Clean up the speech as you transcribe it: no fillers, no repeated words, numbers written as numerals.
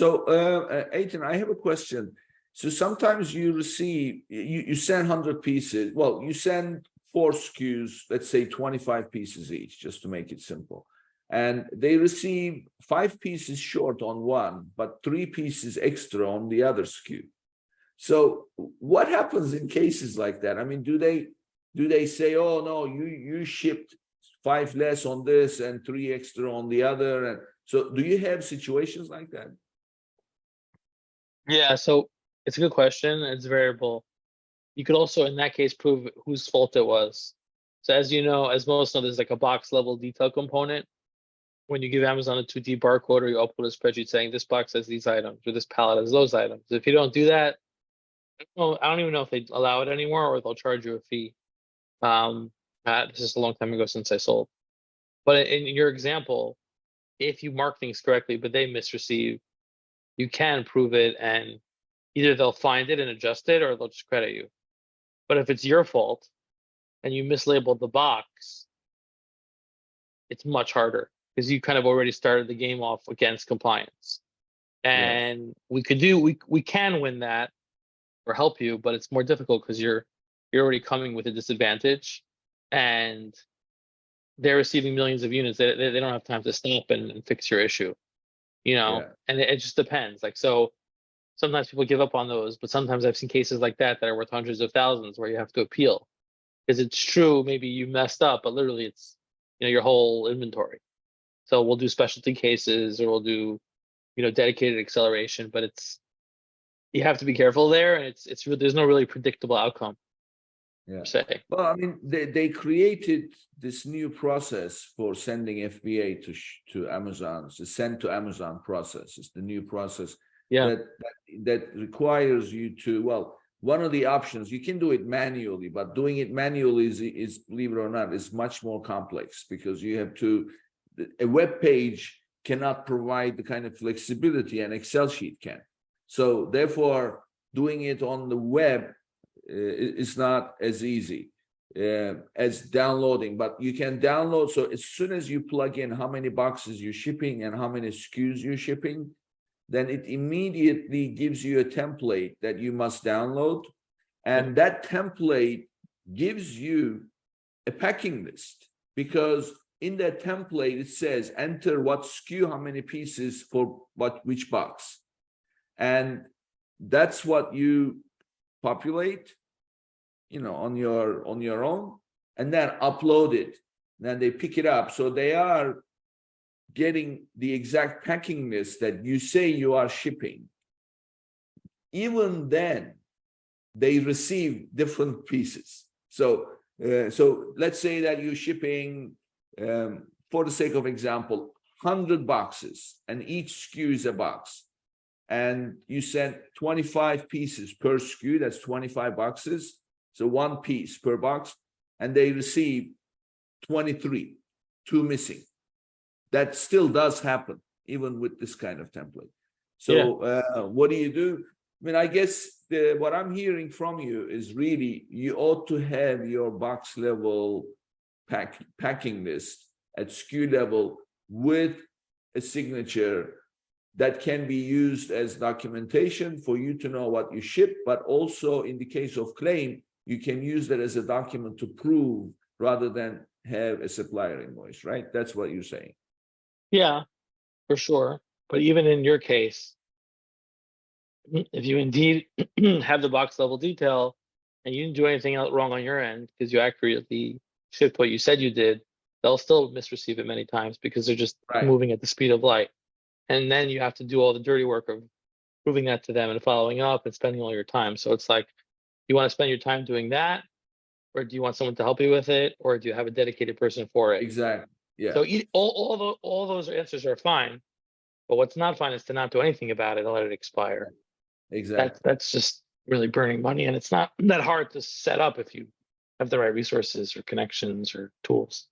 So, Aitan, I have a question. So sometimes you receive, you send 100 pieces. Well, you send 4 SKUs, let's say 25 pieces each, just to make it simple. And they receive 5 pieces short on one, but 3 pieces extra on the other SKU. So what happens in cases like that? I mean, do they say, oh no, you shipped 5 less on this and 3 extra on the other? And so do you have situations like that? Yeah, so it's a good question. It's variable. You could also, in that case, prove whose fault it was. So as you know, as most know, there's like a box level detail component. When you give Amazon a 2D barcode or you upload a spreadsheet saying this box has these items or this pallet has those items. If you don't do that, I don't even know if they allow it anymore or they'll charge you a fee. This is a long time ago since I sold. But in your example, if you mark things correctly, but they misreceive, you can prove it and either they'll find it and adjust it or they'll just credit you. But if it's your fault and you mislabeled the box, it's much harder because you kind of already started the game off against compliance. And we can win that or help you, but it's more difficult because you're already coming with a disadvantage and they're receiving millions of units. They don't have time to stop and fix your issue, and it just depends. Like, so sometimes people give up on those, but sometimes I've seen cases like that are worth hundreds of thousands where you have to appeal because it's true. Maybe you messed up, but literally it's, your whole inventory. So we'll do specialty cases or we'll do, dedicated acceleration, but you have to be careful there. And there's no really predictable outcome. Yeah. Say. Well, I mean, they created this new process for sending FBA to Amazon. It's a send to Amazon process. It's the new process that requires you to, well, one of the options, you can do it manually, but doing it manually is believe it or not, is much more complex because you have to, a web page cannot provide the kind of flexibility an Excel sheet can. So therefore, doing it on the web is not as easy as downloading, but you can download. So as soon as you plug in how many boxes you're shipping and how many SKUs you're shipping, then it immediately gives you a template that you must download. And that template gives you a packing list because in that template, it says enter what SKU, how many pieces for which box. And that's what you populate, on your own, and then upload it. Then they pick it up. So they are getting the exact packing list that you say you are shipping. Even then, they receive different pieces. So let's say that you're shipping, for the sake of example, 100 boxes, and each SKU is a box. And you send 25 pieces per SKU, that's 25 boxes. So 1 piece per box, and they receive 23, 2 missing. That still does happen, even with this kind of template. So what do you do? I mean, I guess what I'm hearing from you is really you ought to have your box level packing list at SKU level with a signature that can be used as documentation for you to know what you ship, but also in the case of claim, you can use that as a document to prove rather than have a supplier invoice, right? That's what you're saying. Yeah, for sure. But even in your case, if you indeed have the box level detail and you didn't do anything else wrong on your end because you accurately shipped what you said you did, they'll still misreceive it many times because they're just moving at the speed of light. And then you have to do all the dirty work of proving that to them and following up and spending all your time. So it's like, you want to spend your time doing that, or do you want someone to help you with it, or do you have a dedicated person for it? Exactly. Yeah. So all those answers are fine, but what's not fine is to not do anything about it and let it expire. Exactly. That's just really burning money, and it's not that hard to set up if you have the right resources or connections or tools.